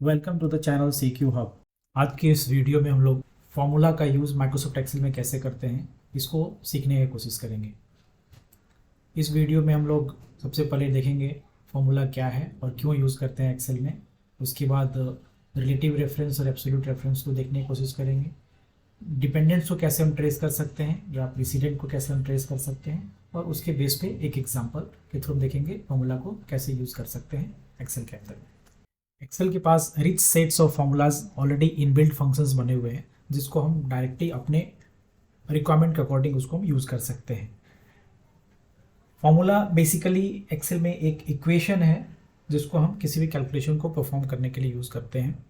Welcome to the channel CQ hub. आज की इस वीडियो में हम लोग फॉर्मूला का यूज़ माइक्रोसॉफ्ट एक्सेल में कैसे करते हैं इसको सीखने की कोशिश करेंगे। इस वीडियो में हम लोग सबसे पहले देखेंगे फॉर्मूला क्या है और क्यों यूज़ करते हैं एक्सेल में। उसके बाद रिलेटिव रेफरेंस और एब्सोल्यूट रेफरेंस को देखने की कोशिश करेंगे। डिपेंडेंट्स को कैसे हम ट्रेस कर सकते हैं या प्रेसिडेंट को कैसे हम ट्रेस कर सकते हैं, और उसके बेस पे एक एग्जांपल के थ्रू हम देखेंगे फॉर्मूला को कैसे यूज़ कर सकते हैं एक्सेल के अंदर। एक्सेल के पास rich sets of formulas already inbuilt functions बने हुए हैं जिसको हम डायरेक्टली अपने रिक्वायरमेंट के अकॉर्डिंग उसको हम यूज़ कर सकते हैं। फॉर्मूला बेसिकली एक्सेल में एक इक्वेशन है जिसको हम किसी भी कैलकुलेशन को परफॉर्म करने के लिए यूज़ करते हैं।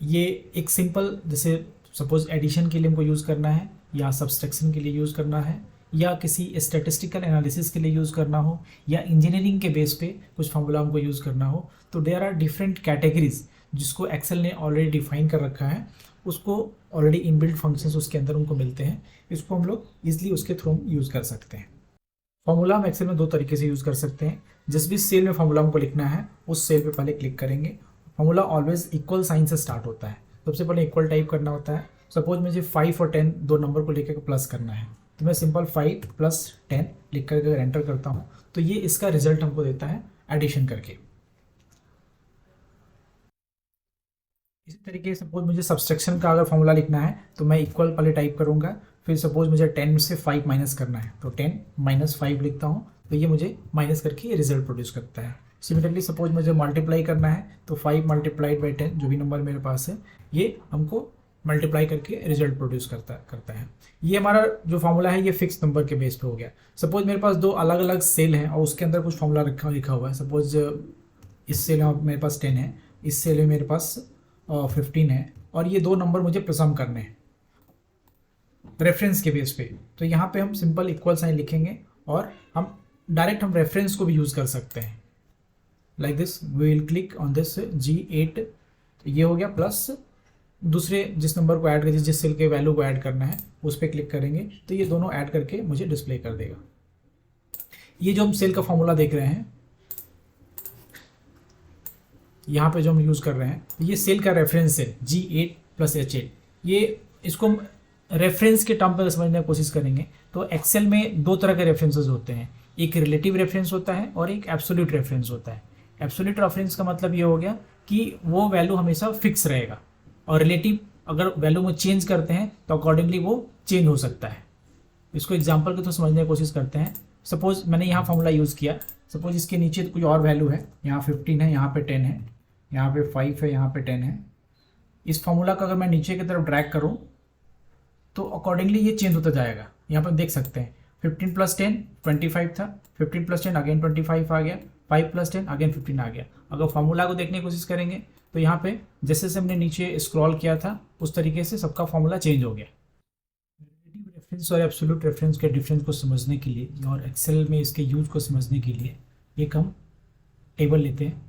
ये एक सिंपल, जैसे सपोज एडिशन के लिए हमको यूज़ करना है या सब्सट्रैक्शन के लिए यूज़ करना है या किसी स्टैटिस्टिकल एनालिसिस के लिए यूज़ करना हो या इंजीनियरिंग के बेस पे कुछ फार्मूला हमको यूज़ करना हो, तो देयर आर डिफरेंट कैटेगरीज जिसको एक्सेल ने ऑलरेडी डिफाइन कर रखा है। उसको ऑलरेडी इनबिल्ट फंक्शंस उसके अंदर उनको मिलते हैं, इसको हम लोग ईजिली उसके थ्रू यूज़ कर सकते हैं। फॉर्मूला हम एक्सेल में दो तरीके से यूज़ कर सकते हैं। जिस भी सेल में फॉर्मूला हमको लिखना है उस सेल पे पहले क्लिक करेंगे। फॉर्मूला ऑलवेज इक्वल साइन से स्टार्ट होता है। सबसे पहले इक्वल टाइप करना होता है। सपोज मुझे 5 और 10 दो नंबर को लेकर प्लस करना है, तो मैं सिंपल 5 + 10 लिख कर अगर एंटर करता हूँ तो ये इसका रिजल्ट हमको देता है एडिशन करके। इसी तरीके से सपोज मुझे सब्सट्रैक्शन का अगर फॉर्मूला लिखना है तो मैं इक्वल पहले टाइप करूँगा, फिर सपोज मुझे 10 से 5 माइनस करना है तो 10 - 5 लिखता हूँ, तो ये मुझे माइनस करके रिजल्ट प्रोड्यूस करता है। सिमिलरली सपोज मुझे मल्टीप्लाई करना है तो 5 × 10 जो भी नंबर मेरे पास है ये हमको मल्टीप्लाई करके रिजल्ट प्रोड्यूस करता है। ये हमारा जो फार्मूला है ये फिक्स नंबर के बेस पे हो गया। सपोज मेरे पास दो अलग अलग सेल हैं और उसके अंदर कुछ फार्मूला लिखा हुआ है। सपोज इस सेल में मेरे पास 10 है, इस सेल में मेरे पास 15 है, और ये दो नंबर मुझे सम करने हैं रेफरेंस के बेस पे। तो यहाँ पे हम सिंपल इक्वल साइन लिखेंगे और हम डायरेक्ट हम रेफरेंस को भी यूज़ कर सकते हैं। Like this we will click on this G8, तो ये हो गया, प्लस दूसरे जिस नंबर को ऐड करें, जिस सेल के वैल्यू को ऐड करना है उस पर क्लिक करेंगे तो ये दोनों ऐड करके मुझे डिस्प्ले कर देगा। ये जो हम सेल का फॉर्मूला देख रहे हैं यहाँ पे जो हम यूज़ कर रहे हैं, ये सेल का रेफरेंस है G8 + H8। ये इसको हम रेफरेंस के टर्म पर समझने की कोशिश करेंगे तो एक्सेल में दो तरह के रेफरेंसेस होते हैं। एक रिलेटिव रेफरेंस होता है और एक एब्सोल्यूट रेफरेंस होता है। एब्सोल्यूट रेफरेंस का मतलब ये हो गया कि वो वैल्यू हमेशा फिक्स रहेगा, और रिलेटिव अगर वैल्यू में चेंज करते हैं तो अकॉर्डिंगली वो चेंज हो सकता है। इसको एग्जांपल के तो समझने की कोशिश करते हैं। सपोज मैंने यहाँ फॉर्मूला यूज़ किया, सपोज इसके नीचे कोई और वैल्यू है, यहाँ 15 है, यहाँ पे 10 है, यहाँ पे 5 है, यहाँ पे 10 है। इस फॉर्मूला का अगर मैं नीचे की तरफ ड्रैग करूँ तो अकॉर्डिंगली ये चेंज होता जाएगा। यहाँ पर देख सकते हैं 15 + 10 25 था, 15 + 10 अगेन 25 आ गया, 5 + 10 अगेन 15 आ गया। अगर फॉर्मूला को देखने की कोशिश करेंगे तो यहाँ पे जैसे जैसे हमने नीचे स्क्रॉल किया था उस तरीके से सबका फॉर्मूला चेंज हो गया। रिलेटिव रेफरेंस और एब्सोल्यूट रेफरेंस के डिफरेंस को समझने के लिए और एक्सेल में इसके यूज को समझने के लिए एक हम टेबल लेते हैं।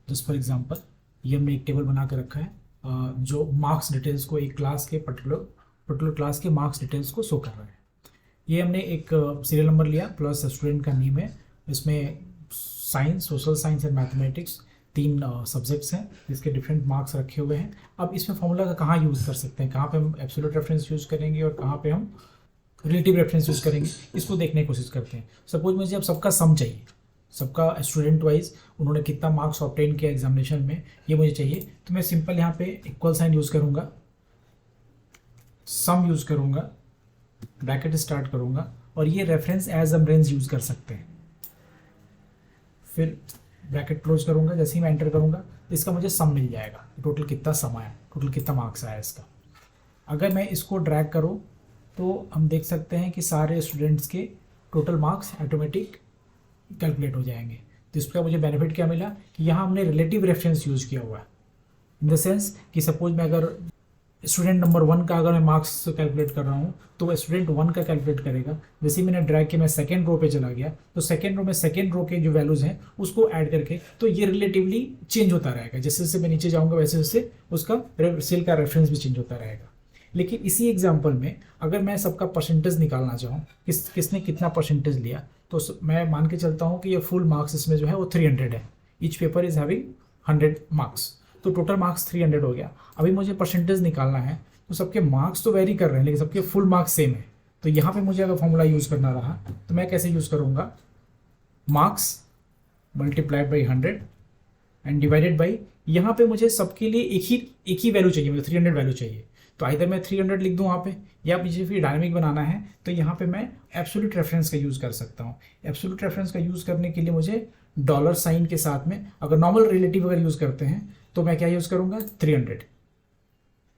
जस्ट फॉर एग्जांपल ये हमने एक टेबल बना कर रखा है जो मार्क्स डिटेल्स को एक क्लास के पर्टिकुलर क्लास के मार्क्स डिटेल्स को शो कर रहा है। ये हमने एक सीरियल नंबर लिया प्लस स्टूडेंट का नेम है। इसमें science, social science and mathematics 3 subjects हैं जिसके डिफरेंट मार्क्स रखे हुए हैं। अब इसमें फॉर्मूला का कहाँ यूज़ कर सकते हैं, कहाँ पे हम एब्सोल्यूट रेफरेंस यूज़ करेंगे और कहाँ पे हम रिलेटिव रेफरेंस यूज़ करेंगे, इसको देखने की कोशिश करते हैं। सपोज मुझे अब सबका सम चाहिए, सबका स्टूडेंट वाइज उन्होंने कितना मार्क्स ऑब्टेन किया एग्जामिनेशन में ये मुझे चाहिए, तो मैं सिंपल यहाँ पे इक्वल साइन यूज़ करूँगा, सम यूज़ करूँगा, ब्रैकेट स्टार्ट करूँगा और ये रेफरेंस एज हम रेंज यूज़ कर सकते हैं। फिर ब्रैकेट क्लोज करूँगा, जैसे ही मैं एंटर करूँगा तो इसका मुझे सम मिल जाएगा, टोटल कितना सम आया, टोटल कितना मार्क्स आया इसका। अगर मैं इसको ड्रैग करूँ तो हम देख सकते हैं कि सारे स्टूडेंट्स के टोटल मार्क्स ऑटोमेटिक कैलकुलेट हो जाएंगे। तो इसका मुझे बेनिफिट क्या मिला कि यहाँ हमने रिलेटिव रेफरेंस यूज़ किया हुआ है, इन द सेंस कि सपोज मैं अगर स्टूडेंट नंबर 1 का अगर मैं मार्क्स कैलकुलेट कर रहा हूँ तो स्टूडेंट 1 का कैलकुलेट करेगा। जैसे ही मैंने ड्रैग किया मैं सेकेंड रो पे चला गया तो सेकेंड रो में सेकेंड रो के जो वैल्यूज़ हैं उसको ऐड करके तो ये रिलेटिवली चेंज होता रहेगा। जैसे जैसे मैं नीचे जाऊँगा वैसे वैसे उसका सेल का रेफरेंस भी चेंज होता रहेगा। लेकिन इसी एग्जाम्पल में अगर मैं सबका परसेंटेज निकालना चाहूँ किसने कितना परसेंटेज लिया, तो मैं मान के चलता हूँ कि ये फुल मार्क्स इसमें जो है वो 300 है। Each paper is having 100 marks, तो टोटल मार्क्स 300 हो गया। अभी मुझे परसेंटेज निकालना है, तो सबके मार्क्स तो वेरी कर रहे हैं लेकिन सबके फुल मार्क्स सेम है। तो यहाँ पे मुझे अगर फॉर्मूला यूज़ करना रहा तो मैं कैसे यूज़ करूँगा, marks multiplied by 100 and divided by, यहाँ पे मुझे सबके लिए एक ही वैल्यू चाहिए, मुझे 300 वैल्यू चाहिए। तो आइधर मैं 300 लिख दूँ वहाँ पे, या मुझे फिर डायनामिक बनाना है तो यहाँ पे मैं एब्सोल्यूट रेफरेंस का यूज़ कर सकता हूँ। एब्सोल्यूट रेफरेंस का यूज़ करने के लिए मुझे डॉलर साइन के साथ में, अगर नॉर्मल रिलेटिव अगर यूज़ करते हैं तो मैं क्या यूज़ करूँगा 300।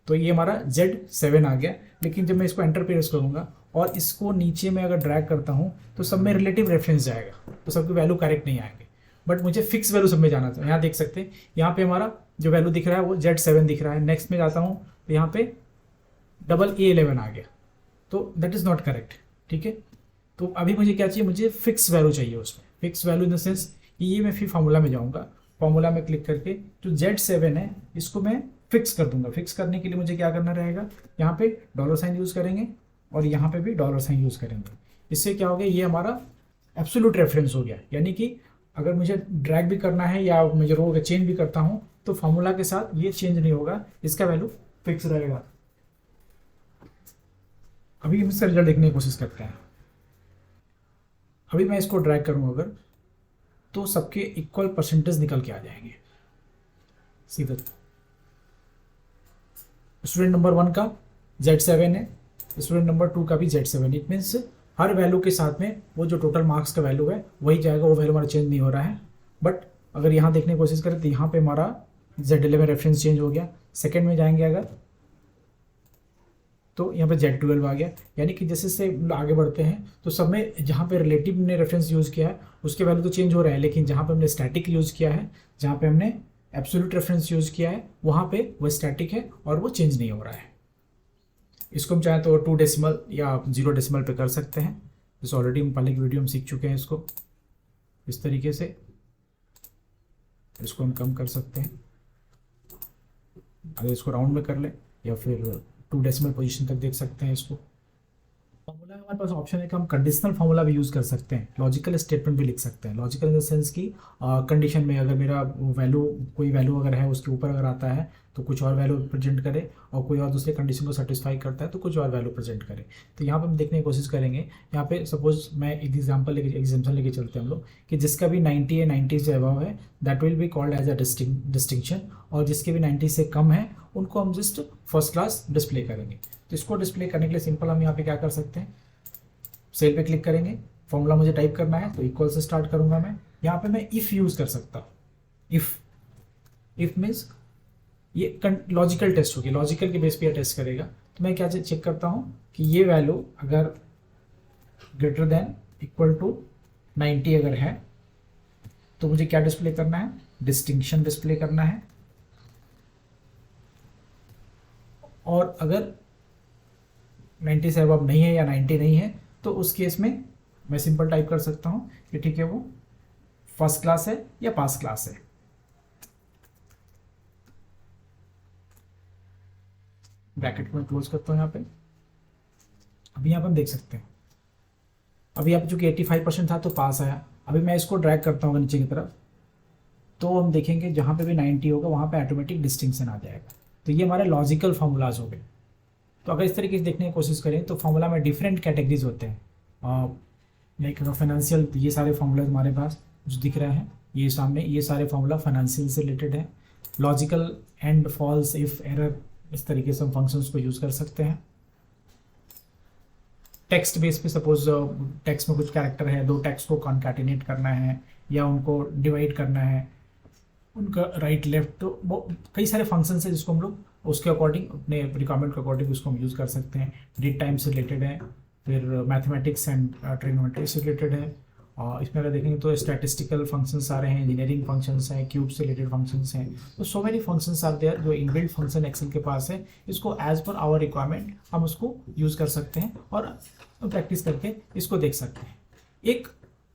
तो ये हमारा Z7 आ गया। लेकिन जब मैं इसको एंटर प्रेस करूँगा और इसको नीचे में अगर ड्रैग करता हूँ तो सब में रिलेटिव रेफरेंस जाएगा, तो सबकी वैल्यू करेक्ट नहीं आएंगे। बट मुझे फिक्स वैल्यू सब में जाना था। यहाँ देख सकते हैं, यहाँ पे हमारा जो वैल्यू दिख रहा है वो Z7 दिख रहा है। नेक्स्ट में जाता हूँ तो यहाँ पे AA11 आ गया, तो दैट इज़ नॉट करेक्ट। ठीक है, तो अभी मुझे क्या चाहिए, मुझे फिक्स वैल्यू चाहिए उसमें। Fix value in the sense कि ये मैं फिर फार्मूला में जाऊँगा, फार्मूला में क्लिक करके जो Z7 है इसको मैं फिक्स कर दूंगा। फिक्स करने के लिए मुझे क्या करना रहेगा, यहाँ पे डॉलर साइन यूज़ करेंगे और यहाँ पे भी डॉलर साइन यूज़ करेंगे। इससे क्या हो गया, ये हमारा एब्सोल्यूट रेफरेंस हो गया। यानी कि अगर मुझे ड्रैग भी करना है या मुझे रो चेंज भी करता हूँ तो फार्मूला के साथ ये चेंज नहीं होगा, इसका वैल्यू फिक्स रहेगा। अभी हम इसका रिजल्ट देखने की कोशिश करते हैं। अभी मैं इसको ड्रैग करूँ अगर, तो सबके इक्वल परसेंटेज निकल के आ जाएंगे सीधा। स्टूडेंट नंबर 1 का Z7 है, स्टूडेंट नंबर 2 का भी Z7। It means her value के साथ में वो जो टोटल मार्क्स का वैल्यू है वही जाएगा, वो वैल्यू हमारा चेंज नहीं हो रहा है। बट अगर यहाँ देखने की कोशिश करें तो यहाँ पे हमारा Z11 रेफरेंस चेंज हो गया। सेकेंड में जाएंगे अगर तो यहाँ पे Z12 आ गया। यानी कि जैसे से आगे बढ़ते हैं तो सब में जहाँ पे रिलेटिव ने रेफरेंस यूज़ किया है उसके वैल्यू तो चेंज हो रहा है, लेकिन जहाँ पे हमने स्टैटिक यूज़ किया है, जहाँ पे हमने एब्सोल्यूट रेफरेंस यूज़ किया है, वहाँ पे वो स्टैटिक है और वो चेंज नहीं हो रहा है। इसको हम चाहें तो 2 डेसिमल या 0 डेसिमल पे कर सकते हैं, जैसे ऑलरेडी हम पहले की वीडियो में सीख चुके हैं। इसको इस तरीके से इसको हम कम कर सकते हैं, अगर इसको राउंड में कर लें या फिर 2 डेसिमल पोजीशन तक देख सकते हैं इसको। फॉर्मूला में हमारे पास ऑप्शन है कि हम कंडीशनल फॉर्मूला भी यूज़ कर सकते हैं, लॉजिकल स्टेटमेंट भी लिख सकते हैं। लॉजिकल इन द सेंस की कंडीशन में अगर मेरा वैल्यू कोई वैल्यू अगर है उसके ऊपर अगर आता है तो कुछ और वैल्यू प्रेजेंट करे, और कोई और दूसरे कंडीशन को सेटिस्फाई करता है तो कुछ और वैल्यू प्रेजेंट करे। तो यहाँ पे हम देखने की कोशिश करेंगे। यहाँ पे सपोज मैं एक एग्जाम्पल एग्जाम्पल लेके चलते हैं हम लोग कि जिसका भी 90 है, 90 से अबव है, that will be called as a distinction, और जिसके भी 90 से कम है उनको हम जस्ट फर्स्ट क्लास डिस्प्ले करेंगे। तो इसको डिस्प्ले करने के लिए सिंपल हम यहाँ पे क्या कर सकते हैं, सेल पे क्लिक करेंगे, फॉर्मूला मुझे टाइप करना है तो इक्वल से स्टार्ट करूंगा मैं। यहाँ पे मैं इफ़ यूज़ कर सकता हूँ। इफ़ मीन्स ये लॉजिकल टेस्ट होगी, लॉजिकल के बेस पे टेस्ट करेगा। तो मैं क्या चेक करता हूँ कि ये वैल्यू अगर ग्रेटर देन इक्वल टू 90 अगर है तो मुझे क्या डिस्प्ले करना है, डिस्टिंक्शन डिस्प्ले करना है। और अगर 90 से अबव नहीं है या 90 नहीं है तो उस केस में मैं सिंपल टाइप कर सकता हूँ कि ठीक है वो फर्स्ट क्लास है या पास क्लास है। ब्रैकेट में क्लोज करता हूँ यहाँ पे। अभी यहाँ पे हम देख सकते हैं, अभी यहाँ पे चूंकि 85% था तो पास आया। अभी मैं इसको ड्रैग करता हूँ नीचे की तरफ तो हम देखेंगे जहाँ पे भी 90 होगा वहाँ पे ऑटोमेटिक डिस्टिंक्शन आ जाएगा। तो ये हमारे लॉजिकल फार्मूलाज हो गए। तो अगर इस तरीके से देखने की कोशिश करें तो फार्मूला में डिफरेंट कैटेगरीज होते हैं। लाइक फाइनेंशियल, ये सारे फार्मूलाज हमारे पास जो दिख रहे हैं ये सामने, ये सारे फार्मूला फाइनेंशियल से रिलेटेड है। Logical, and, false, if, error, इस तरीके से हम फंक्शंस को यूज़ कर सकते हैं। टेक्स्ट बेस पे सपोज टेक्स्ट में कुछ कैरेक्टर है, 2 टेक्स्ट को कॉन्कैटिनेट करना है या उनको डिवाइड करना है, उनका राइट लेफ्ट, तो वो कई सारे फंक्शंस हैं जिसको हम लोग उसके अकॉर्डिंग अपने रिक्वायरमेंट के अकॉर्डिंग उसको हम यूज़ कर सकते हैं। डेट टाइम से रिलेटेड है, फिर मैथमेटिक्स एंड ट्रिग्नोमेट्री से रिलेटेड है, और इसमें अगर देखेंगे तो स्टैटिस्टिकल फंक्शंस आ रहे हैं, इंजीनियरिंग फंक्शंस हैं, क्यूब से रिलेटेड फंक्शंस हैं। तो so many functions are there जो इनबिल्ट फंक्शन एक्सेल के पास है। इसको एज पर आवर रिक्वायरमेंट हम उसको यूज़ कर सकते हैं और प्रैक्टिस करके इसको देख सकते हैं। एक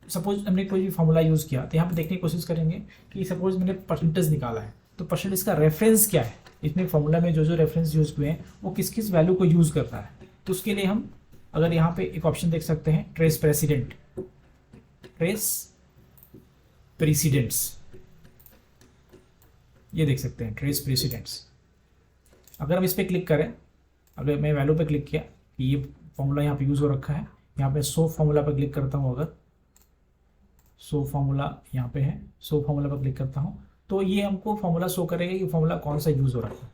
सपोज हमने कोई भी फॉर्मूला यूज़ किया तो यहाँ पे देखने की कोशिश करेंगे कि सपोज मैंने परसेंटेज निकाला है तो परसेंटेज का रेफरेंस क्या है, इसमें फॉर्मूला में जो जो रेफरेंस यूज़ हुए हैं वो किस किस वैल्यू को यूज़ करता है। तो उसके लिए हम अगर यहाँ पे एक ऑप्शन देख सकते हैं, ट्रेस प्रेसिडेंट, ट्रेस प्रेसिडेंट्स, ये देख सकते हैं ट्रेस प्रेसिडेंट्स। अगर हम इस पर क्लिक करें, अगर मैं वैल्यू पे क्लिक किया कि ये फॉर्मूला यहाँ पे यूज़ हो रखा है, यहाँ पे शो फॉर्मूला पे क्लिक करता हूँ, अगर शो फॉर्मूला यहाँ पे है, शो फॉर्मूला पर क्लिक करता हूँ तो ये हमको फॉर्मूला शो करेगा कि फॉर्मूला कौन सा यूज़ हो रहा है।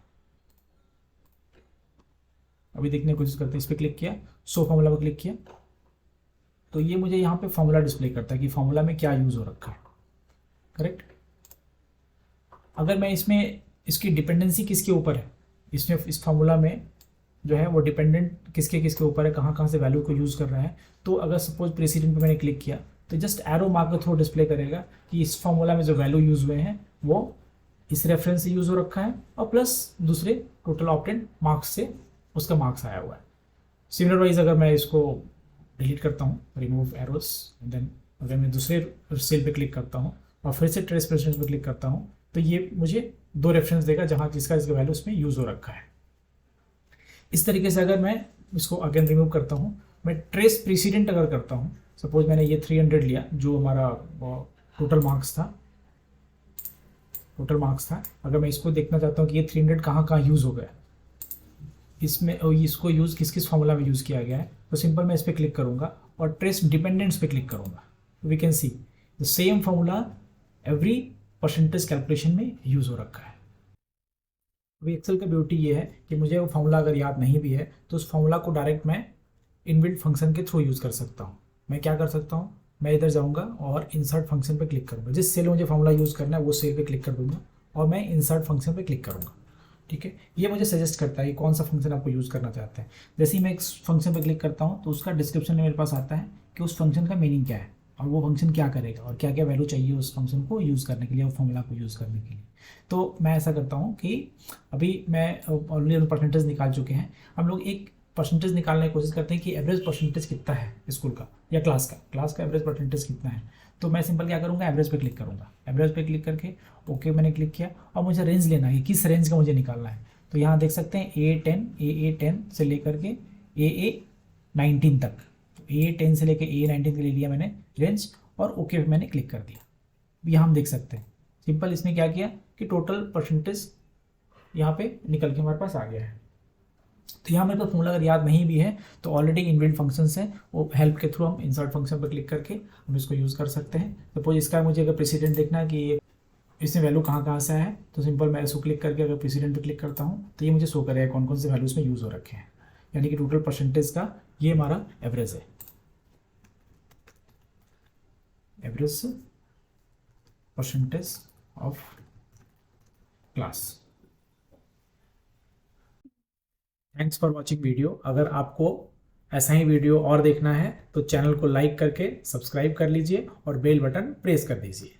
अभी देखने की कोशिश करते हैं, इस पर क्लिक किया, शो फॉर्मूला पर क्लिक किया तो ये मुझे यहाँ पे फॉर्मूला डिस्प्ले करता है कि फॉर्मूला में क्या यूज़ हो रखा है। करेक्ट। अगर मैं इसमें इसकी डिपेंडेंसी किसके ऊपर है, इसमें इस फॉर्मूला में जो है वो डिपेंडेंट किसके किसके ऊपर है, कहाँ कहाँ से वैल्यू को यूज़ कर रहा है। तो अगर सपोज प्रेसिडेंट पे मैंने क्लिक किया तो जस्ट एरो मार्क के थ्रू डिस्प्ले करेगा कि इस फॉर्मूला में जो वैल्यू यूज़ हुए हैं वो इस रेफरेंस से यूज़ हो रखा है और प्लस दूसरे टोटल ऑप्टेंड मार्क्स से उसका मार्क्स आया हुआ है। सिमिलर वाइज अगर मैं इसको डिलीट करता हूँ, रिमूव एरोस, देन अगर मैं दूसरे सेल पे क्लिक करता हूँ और फिर से ट्रेस प्रेसिडेंट पे क्लिक करता हूँ तो ये मुझे दो रेफरेंस देगा जहाँ जिसका वैल्यू उसमें यूज़ हो रखा है। इस तरीके से अगर मैं इसको अगेन रिमूव करता हूँ, मैं ट्रेस प्रेसिडेंट अगर करता हूँ, सपोज मैंने ये 300 लिया जो हमारा टोटल मार्क्स था, अगर मैं इसको देखना चाहता हूँ कि ये 300 कहाँ कहाँ यूज़ हो गया, इसमें इसको यूज़ किस किस फॉर्मूला में यूज़ किया गया है, तो सिंपल मैं इस पर क्लिक करूँगा और ट्रेस डिपेंडेंट्स पे क्लिक करूँगा। We can see the same formula every percentage calculation में यूज़ हो रखा है। अभी एक्सेल का ब्यूटी ये है कि मुझे वो फॉर्मूला अगर याद नहीं भी है तो उस फॉर्मूला को डायरेक्ट मैं इनबिल्ट फंक्शन के थ्रू यूज़ कर सकता हूँ। मैं क्या कर सकता हूँ, मैं इधर जाऊँगा और इंसर्ट फंक्शन पे क्लिक करूँगा, जिस सेल में मुझे फॉर्मूला यूज़ करना है वो सेल पे क्लिक कर दूँगा और मैं इंसर्ट फंक्शन पे क्लिक करूँगा। ठीक है, ये मुझे सजेस्ट करता है कि कौन सा फंक्शन आपको यूज़ करना चाहते हैं। जैसे ही मैं एक फंक्शन पे क्लिक करता हूँ तो उसका डिस्क्रिप्शन में मेरे पास आता है कि उस फंक्शन का मीनिंग क्या है और वो फंक्शन क्या करेगा और क्या क्या वैल्यू चाहिए उस फंक्शन को यूज़ करने के लिए, वो फॉर्मूला को यूज़ करने के लिए। तो मैं ऐसा करता हूँ कि अभी मैं ऑलरेडी परसेंटेज निकाल चुके हैं, हम लोग एक परसेंटेज निकालने की कोशिश करते हैं कि एवरेज परसेंटेज कितना है स्कूल का या क्लास का एवरेज परसेंटेज कितना है। तो मैं सिंपल क्या करूँगा, एवरेज पे क्लिक करूँगा, एवरेज पे क्लिक करके ओके मैंने क्लिक किया और मुझे रेंज लेना है, किस रेंज का मुझे निकालना है। तो यहाँ देख सकते हैं AA10 से लेकर के AA19 तक, AA10 से लेकर AA19 के ले लिया मैंने रेंज और ओके पे मैंने क्लिक कर दिया। यहाँ हम देख सकते हैं सिंपल इसने क्या किया कि टोटल परसेंटेज यहाँ पे निकल के हमारे पास आ गया है। तो यहाँ मेरे पास फॉर्मूला अगर याद नहीं भी है तो ऑलरेडी इनबिल्ट फंक्शंस हैं, वो हेल्प के थ्रू हम इंसर्ट फंक्शन पर क्लिक करके हम इसको यूज़ कर सकते हैं। सपोज इसका मुझे अगर प्रेसिडेंट देखना है कि इसमें वैल्यू कहाँ कहाँ से है तो सिंपल मैं इसको क्लिक करके अगर प्रेसिडेंट पर क्लिक करता हूँ तो ये मुझे शो करेगा कौन कौन से वैल्यूज़ में यूज़ हो रखे हैं, यानी कि टोटल परसेंटेज का ये हमारा एवरेज है, average percentage of class. Thanks for watching video. अगर आपको ऐसा ही वीडियो और देखना है तो चैनल को लाइक करके सब्सक्राइब कर लीजिए और बेल बटन प्रेस कर दीजिए।